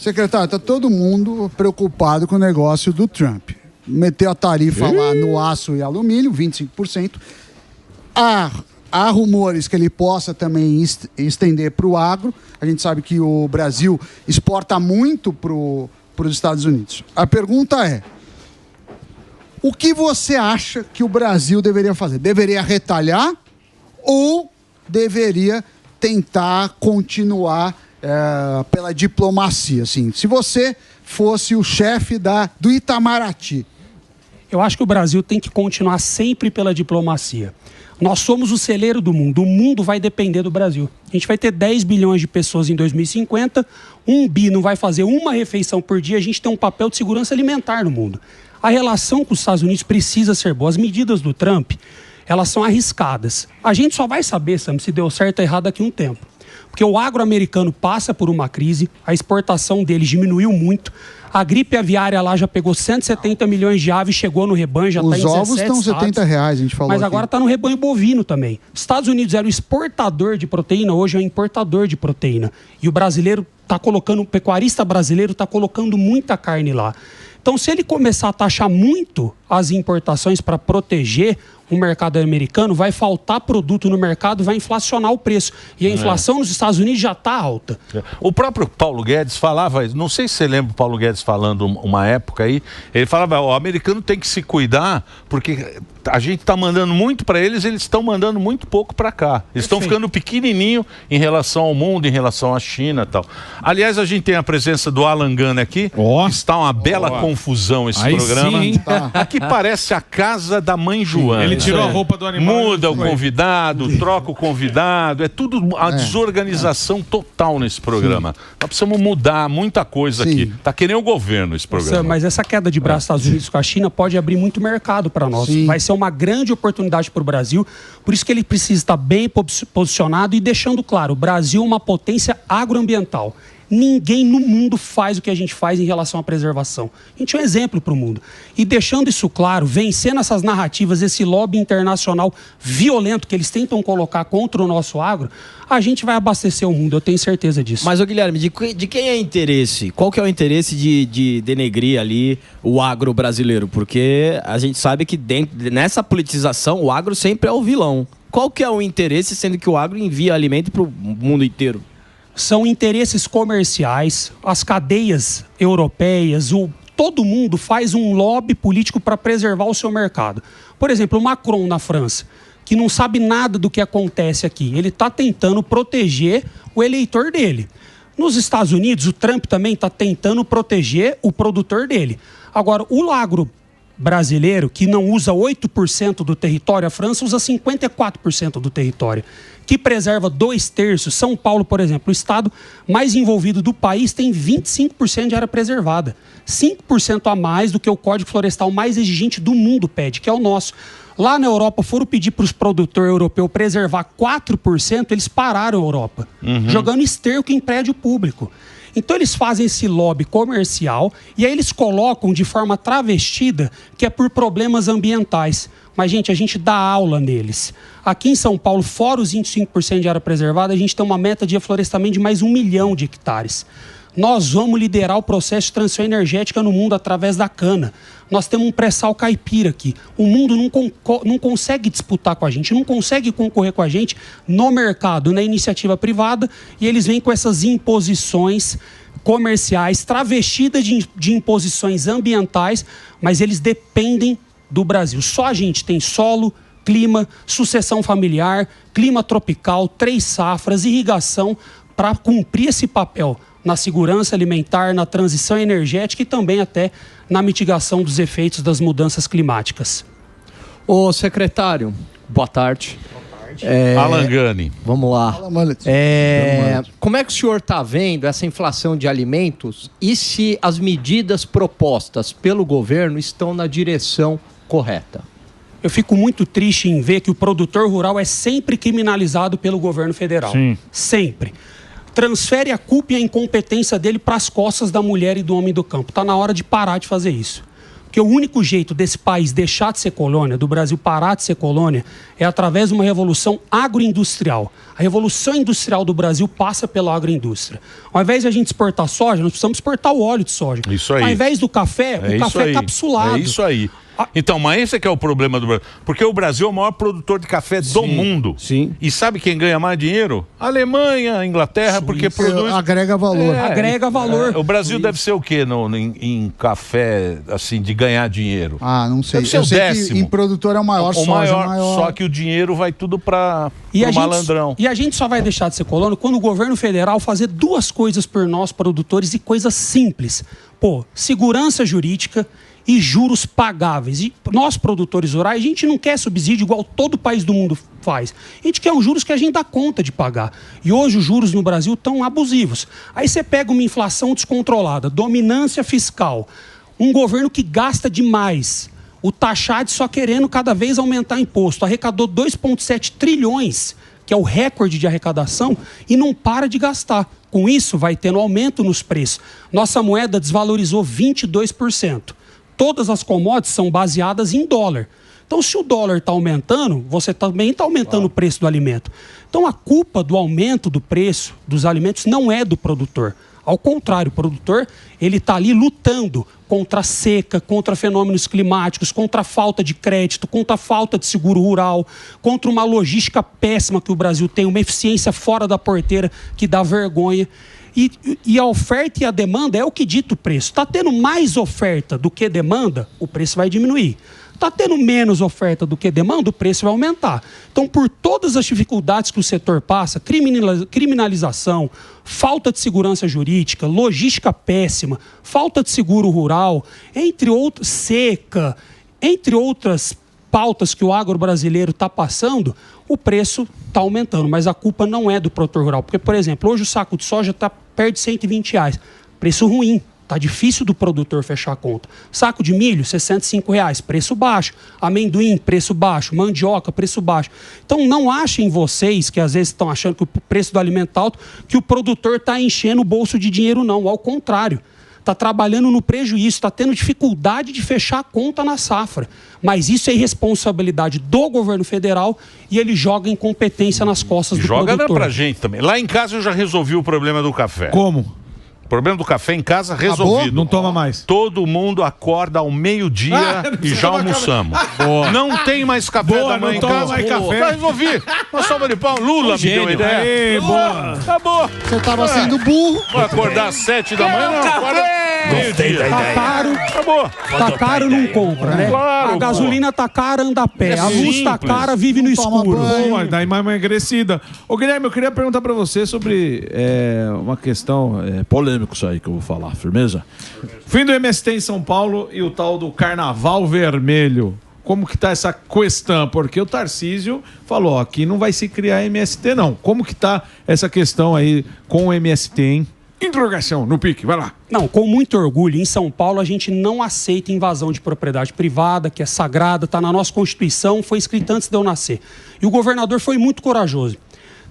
Secretário, está todo mundo preocupado com o negócio do Trump. Meteu a tarifa lá no aço e alumínio, 25%. Há rumores que ele possa também estender para o agro. A gente sabe que o Brasil exporta muito para os Estados Unidos. A pergunta é: o que você acha que o Brasil deveria fazer? Deveria retalhar ou deveria tentar continuar pela diplomacia? Assim, se você fosse o chefe do Itamaraty. Eu acho que o Brasil tem que continuar sempre pela diplomacia. Nós somos o celeiro do mundo. O mundo vai depender do Brasil. A gente vai ter 10 bilhões de pessoas em 2050. 1 bi não vai fazer uma refeição por dia. A gente tem um papel de segurança alimentar no mundo. A relação com os Estados Unidos precisa ser boa. As medidas do Trump, elas são arriscadas. A gente só vai saber, Sam, se deu certo ou errado daqui a um tempo. Porque o agro americano passa por uma crise, a exportação deles diminuiu muito, a gripe aviária lá já pegou 170 milhões de aves, chegou no rebanho, já está em 17 Os ovos estão R$70, a gente falou. Mas agora está no rebanho bovino também. Estados Unidos era o exportador de proteína, hoje é o importador de proteína. E o brasileiro está colocando, o pecuarista brasileiro está colocando muita carne lá. Então, se ele começar a taxar muito as importações para proteger o mercado americano, vai faltar produto no mercado, vai inflacionar o preço. E a inflação nos Estados Unidos já está alta. O próprio Paulo Guedes falava, não sei se você lembra o Paulo Guedes falando uma época aí, ele falava, o americano tem que se cuidar, porque a gente está mandando muito para eles estão mandando muito pouco para cá. Eles estão ficando pequenininho em relação ao mundo, em relação à China e tal. Aliás, a gente tem a presença do Alan Gunn aqui. Está uma bela confusão esse programa. Sim, Aqui parece a casa da mãe Joana. Ele tirou a roupa do animal. Muda o convidado, troca o convidado. É tudo uma desorganização total nesse programa. Nós precisamos mudar muita coisa aqui. Tá que nem o governo esse programa. Mas essa queda de braço dos Estados Unidos com a China pode abrir muito mercado para nós. Vai ser uma grande oportunidade para o Brasil. Por isso que ele precisa estar bem posicionado e deixando claro, o Brasil é uma potência agroambiental. Ninguém no mundo faz o que a gente faz em relação à preservação. A gente é um exemplo para o mundo. E deixando isso claro, vencendo essas narrativas, esse lobby internacional violento que eles tentam colocar contra o nosso agro, a gente vai abastecer o mundo, eu tenho certeza disso. Mas, Guilherme, de quem é interesse? Qual que é o interesse de denegrir ali o agro brasileiro? Porque a gente sabe que nessa politização o agro sempre é o vilão. Qual que é o interesse, sendo que o agro envia alimento para o mundo inteiro? São interesses comerciais, as cadeias europeias, todo mundo faz um lobby político para preservar o seu mercado. Por exemplo, o Macron na França, que não sabe nada do que acontece aqui, ele está tentando proteger o eleitor dele. Nos Estados Unidos, o Trump também está tentando proteger o produtor dele. Agora, o agro brasileiro, que não usa 8% do território, a França usa 54% do território, que preserva 2/3. São Paulo, por exemplo, o estado mais envolvido do país, tem 25% de área preservada. 5% a mais do que o Código Florestal mais exigente do mundo pede, que é o nosso. Lá na Europa, foram pedir para os produtores europeus preservar 4%, eles pararam a Europa, jogando esterco em prédio público. Então eles fazem esse lobby comercial e aí eles colocam de forma travestida que é por problemas ambientais. Mas, gente, a gente dá aula neles. Aqui em São Paulo, fora os 25% de área preservada, a gente tem uma meta de reflorestamento de mais 1 milhão de hectares. Nós vamos liderar o processo de transição energética no mundo através da cana. Nós temos um pré-sal caipira aqui. O mundo não consegue disputar com a gente, não consegue concorrer com a gente no mercado, na iniciativa privada, e eles vêm com essas imposições comerciais travestidas de imposições ambientais, mas eles dependem do Brasil. Só a gente tem solo, clima, sucessão familiar, clima tropical, 3 safras, irrigação, para cumprir esse papel na segurança alimentar, na transição energética e também até na mitigação dos efeitos das mudanças climáticas. Ô, secretário, boa tarde. Alan Gunn. Vamos lá. Como é que o senhor está vendo essa inflação de alimentos e se as medidas propostas pelo governo estão na direção correta? Eu fico muito triste em ver que o produtor rural é sempre criminalizado pelo governo federal. Sim. Sempre. Transfere a culpa e a incompetência dele para as costas da mulher e do homem do campo. Está na hora de parar de fazer isso. Porque o único jeito desse país deixar de ser colônia, do Brasil parar de ser colônia, é através de uma revolução agroindustrial. A revolução industrial do Brasil passa pela agroindústria. Ao invés de a gente exportar soja, nós precisamos exportar o óleo de soja. Isso aí. Ao invés do café, o café é capsulado. É isso aí. Então, mas esse é que é o problema do Brasil. Porque o Brasil é o maior produtor de café do mundo. Sim. E sabe quem ganha mais dinheiro? Alemanha, Inglaterra, porque produz... Agrega valor. Agrega valor. O Brasil deve ser o quê em café, assim, de ganhar dinheiro? Ah, não sei. Deve ser Eu o sei décimo. que em produtor é o maior, O maior, só que o dinheiro vai tudo para o malandrão. E a gente só vai deixar de ser colônia quando o governo federal fazer duas coisas por nós, produtores, e coisas simples. Pô, segurança jurídica e juros pagáveis. E nós, produtores rurais, a gente não quer subsídio igual todo país do mundo faz. A gente quer os juros que a gente dá conta de pagar. E hoje os juros no Brasil estão abusivos. Aí você pega uma inflação descontrolada, dominância fiscal, um governo que gasta demais, o Taxade só querendo cada vez aumentar imposto, arrecadou 2,7 trilhões, que é o recorde de arrecadação, e não para de gastar. Com isso, vai tendo aumento nos preços. Nossa moeda desvalorizou 22%. Todas as commodities são baseadas em dólar. Então, se o dólar está aumentando, você também está aumentando o preço do alimento. Então, a culpa do aumento do preço dos alimentos não é do produtor. Ao contrário, o produtor ele está ali lutando contra a seca, contra fenômenos climáticos, contra a falta de crédito, contra a falta de seguro rural, contra uma logística péssima que o Brasil tem, uma eficiência fora da porteira que dá vergonha. E a oferta e a demanda é o que dita o preço. Está tendo mais oferta do que demanda, o preço vai diminuir. Está tendo menos oferta do que demanda, o preço vai aumentar. Então, por todas as dificuldades que o setor passa, criminalização, falta de segurança jurídica, logística péssima, falta de seguro rural, entre outros, seca, entre outras pautas que o agro brasileiro está passando, o preço está aumentando. Mas a culpa não é do produtor rural. Porque, por exemplo, hoje o saco de soja está perto de R$120. Preço ruim. Está difícil do produtor fechar a conta. Saco de milho, R$65, preço baixo. Amendoim, preço baixo. Mandioca, preço baixo. Então não achem vocês, que às vezes estão achando que o preço do alimento está alto, que o produtor está enchendo o bolso de dinheiro, não. Ao contrário. Está trabalhando no prejuízo, está tendo dificuldade de fechar a conta na safra. Mas isso é irresponsabilidade do governo federal e ele joga incompetência nas costas do produtor. Joga pra gente também. Lá em casa eu já resolvi o problema do café. Como? O problema do café em casa resolvido. Não toma mais. Todo mundo acorda ao meio-dia e já almoçamos. Boa. Não tem mais café da manhã em casa. Mais café. Já resolvi. Uma salva de pau. Lula me deu a ideia. Aê, boa. Acabou. Você estava sendo burro. Vou acordar às 7 da manhã, não. Acorda meio-dia. Tá caro, Acabou. tá caro, não compra, né? Claro, A gasolina tá cara, anda a pé. A luz tá simples. cara, vive no escuro. Boa, daí mais emagrecida. Ô, Guilherme, eu queria perguntar pra você sobre uma questão polêmica isso aí que eu vou falar, firmeza? Fim do MST em São Paulo e o tal do Carnaval Vermelho. Como que tá essa questão? Porque o Tarcísio falou, ó, aqui não vai se criar MST não. Como que tá essa questão aí com o MST, hein? Interrogação, no pique, vai lá. Não, com muito orgulho, em São Paulo a gente não aceita invasão de propriedade privada, que é sagrada, está na nossa Constituição, foi escrita antes de eu nascer. E o governador foi muito corajoso.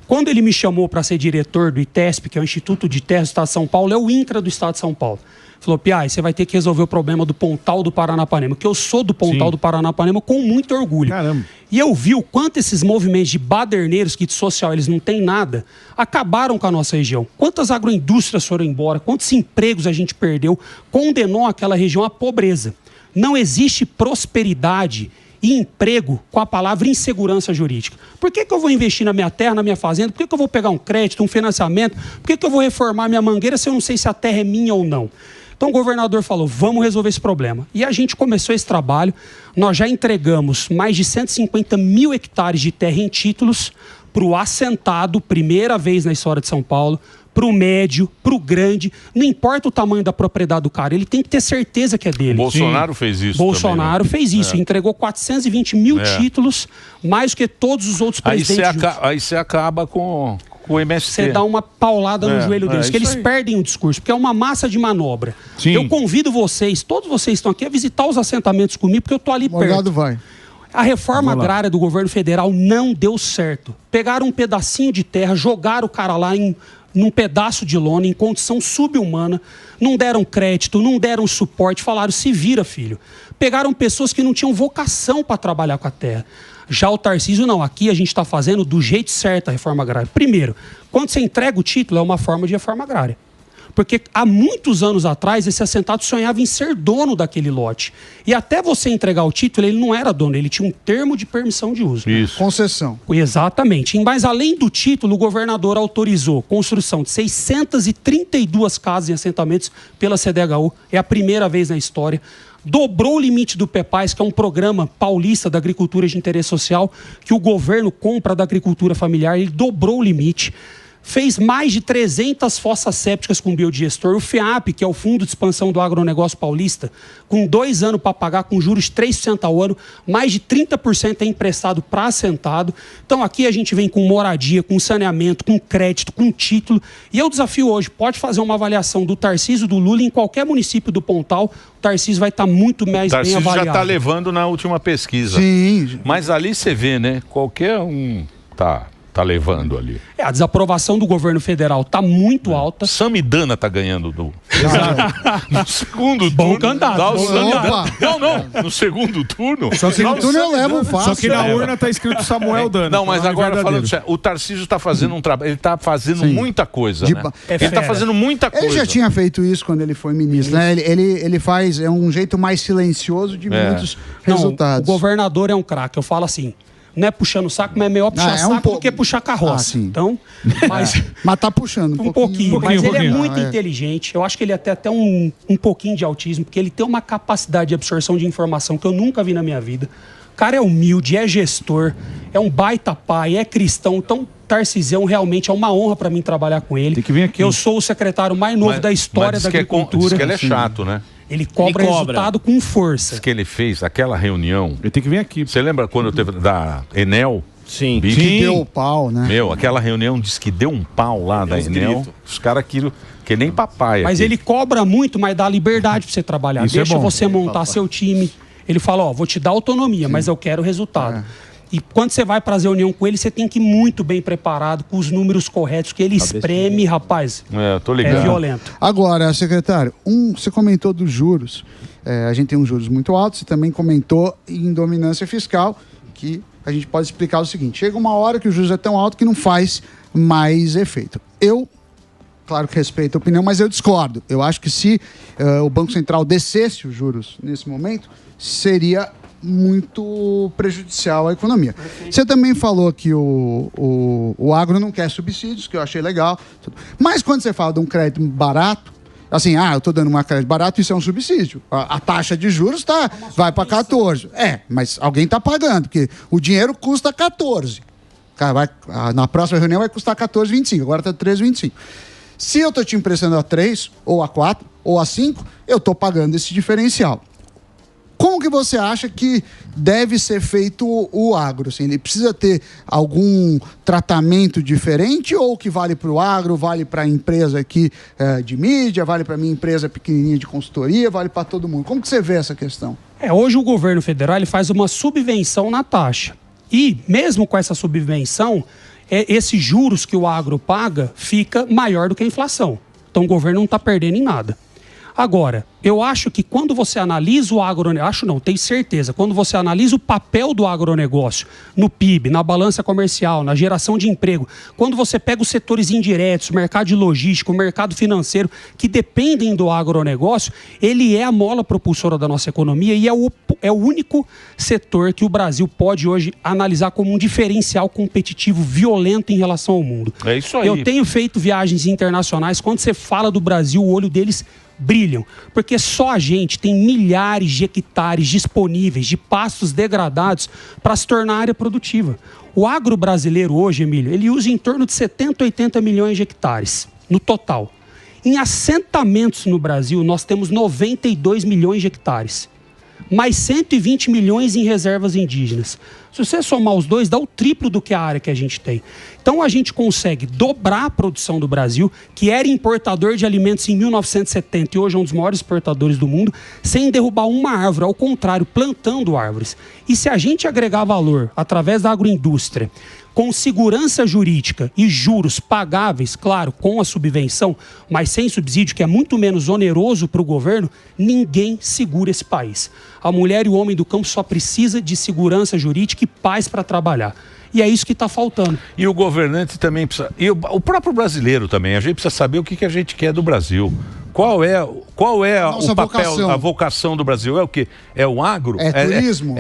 Quando ele me chamou para ser diretor do ITESP, que é o Instituto de Terras do Estado de São Paulo, é o INCRA do Estado de São Paulo. Falou, Piai, você vai ter que resolver o problema do Pontal do Paranapanema, que eu sou do Pontal do Paranapanema com muito orgulho. Caramba. E eu vi o quanto esses movimentos de baderneiros, que de social eles não têm nada, acabaram com a nossa região. Quantas agroindústrias foram embora, quantos empregos a gente perdeu, condenou aquela região à pobreza. Não existe prosperidade e emprego com a palavra insegurança jurídica. Por que eu vou investir na minha terra, na minha fazenda? Por que eu vou pegar um crédito, um financiamento? Por que eu vou reformar minha mangueira se eu não sei se a terra é minha ou não? Então o governador falou, vamos resolver esse problema. E a gente começou esse trabalho, nós já entregamos mais de 150 mil hectares de terra em títulos para o assentado, primeira vez na história de São Paulo, para o médio, para o grande, não importa o tamanho da propriedade do cara, ele tem que ter certeza que é dele. Bolsonaro fez isso Bolsonaro também, né? fez isso, entregou 420 mil títulos, mais do que todos os outros presidentes. Aí você acaba com o MST. Você dá uma paulada no joelho deles, que eles perdem o discurso, porque é uma massa de manobra. Sim. Eu convido vocês, todos vocês estão aqui, a visitar os assentamentos comigo, porque eu estou ali Morgado perto. vai. A reforma agrária do governo federal não deu certo. Pegaram um pedacinho de terra, jogaram o cara lá em num pedaço de lona, em condição subhumana, não deram crédito, não deram suporte, falaram, se vira, filho. Pegaram pessoas que não tinham vocação para trabalhar com a terra. Já o Tarcísio não, aqui a gente está fazendo do jeito certo a reforma agrária. Primeiro, quando você entrega o título, é uma forma de reforma agrária. Porque há muitos anos atrás, esse assentado sonhava em ser dono daquele lote. E até você entregar o título, ele não era dono, ele tinha um termo de permissão de uso. Isso. Concessão. Exatamente. Mas além do título, o governador autorizou construção de 632 casas em assentamentos pela CDHU. É a primeira vez na história. Dobrou o limite do PEPAS, que é um programa paulista da agricultura de interesse social, que o governo compra da agricultura familiar. Ele dobrou o limite. Fez mais de 300 fossas sépticas com biodigestor. O FEAP, que é o Fundo de Expansão do Agronegócio Paulista, com 2 anos para pagar, com juros de 3% ao ano, mais de 30% é emprestado para assentado. Então aqui a gente vem com moradia, com saneamento, com crédito, com título. E eu desafio hoje, pode fazer uma avaliação do Tarcísio, do Lula, em qualquer município do Pontal, o Tarcísio vai estar muito mais bem avaliado. O Tarcísio já está levando na última pesquisa. Sim. Mas ali você vê, né? Qualquer um tá levando ali. A desaprovação do governo federal está muito alta. Samidana tá ganhando no segundo Bom turno. candidato. Dá o Bom Samidana. Não. No segundo turno. Só que no turno eu levo fácil. Só que na urna tá escrito Samuel Dana. Não, mas agora falando sério, o Tarcísio tá fazendo um trabalho. Ele tá fazendo muita coisa, né? Ele tá fazendo muita coisa. Ele já tinha feito isso quando ele foi ministro, né? Ele faz, é um jeito mais silencioso de muitos resultados. O governador é um craque. Eu falo assim, não é puxando o saco, mas é melhor puxar saco do que puxar carroça. Então, mas tá puxando um pouquinho. Mas ele é muito inteligente. Eu acho que ele tem até um pouquinho de autismo, porque ele tem uma capacidade de absorção de informação que eu nunca vi na minha vida. O cara é humilde, é gestor, é um baita pai, é cristão. Então, Tarcísio realmente é uma honra para mim trabalhar com ele. Tem que vir aqui. Eu sou o secretário mais novo da história da agricultura. Diz que ele é chato, né? Ele cobra resultado com força. Diz que ele fez aquela reunião. Ele tem que vir aqui. Você lembra quando teve da Enel? Sim. Que deu pau, né? Aquela reunião diz que deu um pau lá da Enel. Os caras que nem papai. Mas ele cobra muito, mas dá liberdade para você trabalhar. Isso Deixa é bom. você montar seu time. Ele fala, vou te dar autonomia, mas eu quero resultado. E quando você vai para a reunião com ele, você tem que ir muito bem preparado, com os números corretos, que ele espreme, rapaz. Tô ligado. É violento. Agora, secretário, você comentou dos juros. A gente tem uns juros muito altos. Você também comentou em dominância fiscal, que a gente pode explicar o seguinte. Chega uma hora que o juros é tão alto que não faz mais efeito. Claro que respeito a opinião, mas eu discordo. Eu acho que se o Banco Central descesse os juros nesse momento, seria muito prejudicial à economia. Você também falou que o agro não quer subsídios, que eu achei legal. Mas quando você fala de um crédito barato, assim, eu estou dando uma crédito barato, isso é um subsídio. A taxa de juros vai para 14. Mas alguém está pagando, porque o dinheiro custa 14. Cara, na próxima reunião vai custar 14,25, agora está 13,25. Se eu estou te emprestando a 3, ou a 4, ou a 5, eu estou pagando esse diferencial. Como que você acha que deve ser feito o agro? Assim, ele precisa ter algum tratamento diferente ou o que vale para o agro, vale para a empresa aqui de mídia, vale para a minha empresa pequenininha de consultoria, vale para todo mundo? Como que você vê essa questão? Hoje o governo federal ele faz uma subvenção na taxa. E mesmo com essa subvenção, esses juros que o agro paga fica maior do que a inflação. Então o governo não está perdendo em nada. Agora, eu acho que quando você analisa o agronegócio, tenho certeza, quando você analisa o papel do agronegócio no PIB, na balança comercial, na geração de emprego, quando você pega os setores indiretos, o mercado de logística, o mercado financeiro, que dependem do agronegócio, ele é a mola propulsora da nossa economia e é o único setor que o Brasil pode hoje analisar como um diferencial competitivo violento em relação ao mundo. É isso aí. Eu tenho feito viagens internacionais, quando você fala do Brasil, o olho deles brilham, porque só a gente tem milhares de hectares disponíveis de pastos degradados para se tornar área produtiva. O agro brasileiro hoje, Emílio, ele usa em torno de 70, 80 milhões de hectares no total. Em assentamentos no Brasil, nós temos 92 milhões de hectares, mais 120 milhões em reservas indígenas. Se você somar os dois, dá o triplo do que a área que a gente tem. Então a gente consegue dobrar a produção do Brasil, que era importador de alimentos em 1970 e hoje é um dos maiores exportadores do mundo, sem derrubar uma árvore, ao contrário, plantando árvores. E se a gente agregar valor através da agroindústria, com segurança jurídica e juros pagáveis, claro, com a subvenção, mas sem subsídio, que é muito menos oneroso para o governo, ninguém segura esse país. A mulher e o homem do campo só precisa de segurança jurídica e paz para trabalhar. E é isso que está faltando. E o governante também precisa... E o próprio brasileiro também. A gente precisa saber o que a gente quer do Brasil. Qual é o papel, a vocação do Brasil? É o quê? É o agro? É turismo?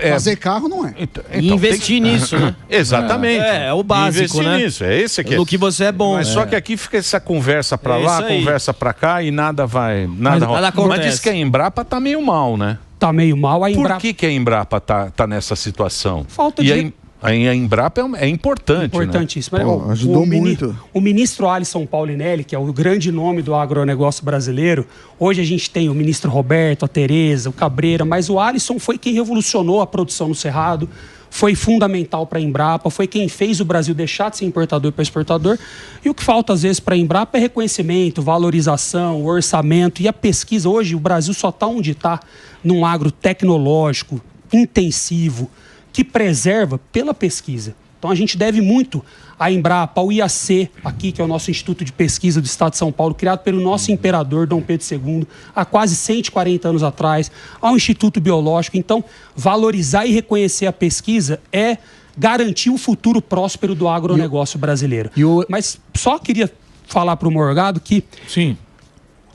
Fazer carro não é. Então, investir nisso, né? Exatamente. É o básico, investir né? nisso, é esse que é. No que você é bom. Mas só que aqui fica essa conversa pra lá, conversa pra cá e nada vai... Nada acontece. Mas diz que a Embrapa tá meio mal, né? Tá meio mal. Por que a Embrapa tá nessa situação? Falta de... A Embrapa é importante, importantíssimo. Né? Pô, ajudou muito. O ministro Alisson Paulinelli, que é o grande nome do agronegócio brasileiro, hoje a gente tem o ministro Roberto, a Tereza, o Cabreira, mas o Alisson foi quem revolucionou a produção no Cerrado, foi fundamental para a Embrapa, foi quem fez o Brasil deixar de ser importador para exportador. E o que falta às vezes para a Embrapa é reconhecimento, valorização, orçamento e a pesquisa. Hoje o Brasil só está onde está, num agro tecnológico, intensivo, que preserva pela pesquisa. Então a gente deve muito à Embrapa, ao IAC, aqui, que é o nosso Instituto de Pesquisa do Estado de São Paulo, criado pelo nosso imperador Dom Pedro II, há quase 140 anos atrás, ao Instituto Biológico. Então, valorizar e reconhecer a pesquisa é garantir o futuro próspero do agronegócio brasileiro. Mas só queria falar para o Morgado que... Sim.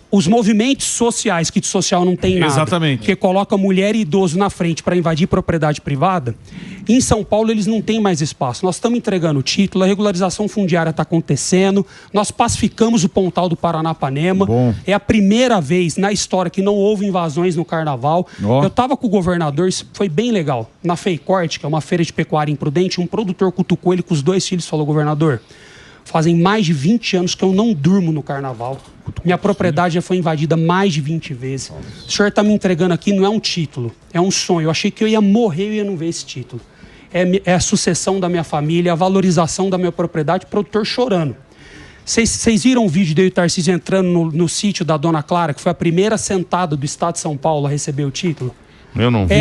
Os movimentos sociais, que de social não tem nada, exatamente, que coloca mulher e idoso na frente para invadir propriedade privada, em São Paulo eles não têm mais espaço. Nós estamos entregando o título, a regularização fundiária está acontecendo, nós pacificamos o Pontal do Paranapanema. Bom. É a primeira vez na história que não houve invasões no Carnaval. Eu estava com o governador, isso foi bem legal. Na Feicorte, que é uma feira de pecuária imprudente, um produtor cutucou ele com os 2 filhos e falou: governador, fazem mais de 20 anos que eu não durmo no Carnaval. Minha propriedade já foi invadida mais de 20 vezes. O senhor está me entregando aqui, não é um título, é um sonho. Eu achei que eu ia morrer e ia não ver esse título. É a sucessão da minha família, a valorização da minha propriedade, o produtor chorando. Vocês viram o vídeo dele, o Tarcísio, entrando no sítio da Dona Clara, que foi a primeira sentada do Estado de São Paulo a receber o título? Eu não vi.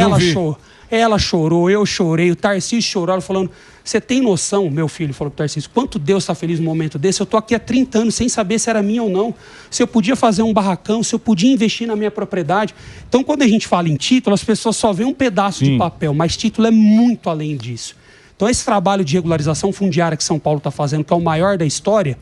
Ela chorou, eu chorei, o Tarcísio chorou, ela falando: você tem noção, meu filho, falou pro Tarcísio, quanto Deus está feliz no momento desse? Eu tô aqui há 30 anos sem saber se era minha ou não, se eu podia fazer um barracão, se eu podia investir na minha propriedade. Então, quando a gente fala em título, as pessoas só veem um pedaço de papel, mas título é muito além disso. Então, esse trabalho de regularização fundiária que São Paulo está fazendo, que é o maior da história,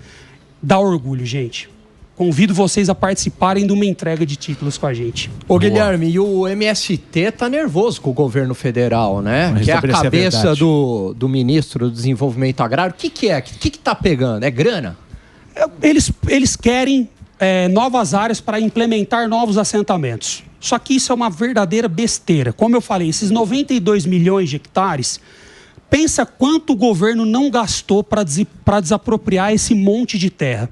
dá orgulho, gente. Convido vocês a participarem de uma entrega de títulos com a gente. Ô, Guilherme, e o MST tá nervoso com o governo federal, né? Que é a cabeça do ministro do Desenvolvimento Agrário. O que é? O que tá pegando? É grana? Eles querem novas áreas para implementar novos assentamentos. Só que isso é uma verdadeira besteira. Como eu falei, esses 92 milhões de hectares, pensa quanto o governo não gastou para desapropriar esse monte de terra.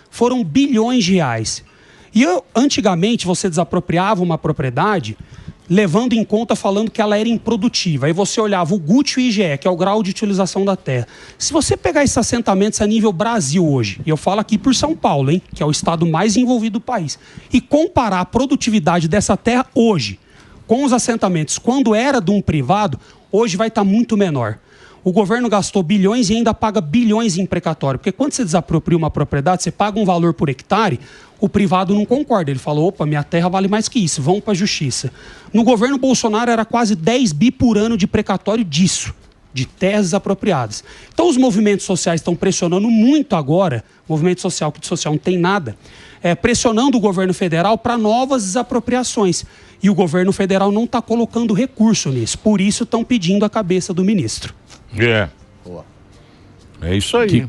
Foram bilhões de reais. E antigamente você desapropriava uma propriedade levando em conta, falando que ela era improdutiva. Aí você olhava o GUT e o IGE, que é o grau de utilização da terra. Se você pegar esses assentamentos a nível Brasil hoje, e eu falo aqui por São Paulo, hein, que é o estado mais envolvido do país, e comparar a produtividade dessa terra hoje com os assentamentos quando era de um privado, hoje vai estar muito menor. O governo gastou bilhões e ainda paga bilhões em precatório. Porque quando você desapropria uma propriedade, você paga um valor por hectare, o privado não concorda. Ele falou: opa, minha terra vale mais que isso, vamos para a justiça. No governo Bolsonaro era quase 10 bi por ano de precatório disso, de terras desapropriadas. Então os movimentos sociais estão pressionando muito agora, movimento social que de social não tem nada, pressionando o governo federal para novas desapropriações. E o governo federal não está colocando recurso nisso. Por isso estão pedindo a cabeça do ministro. É isso aí.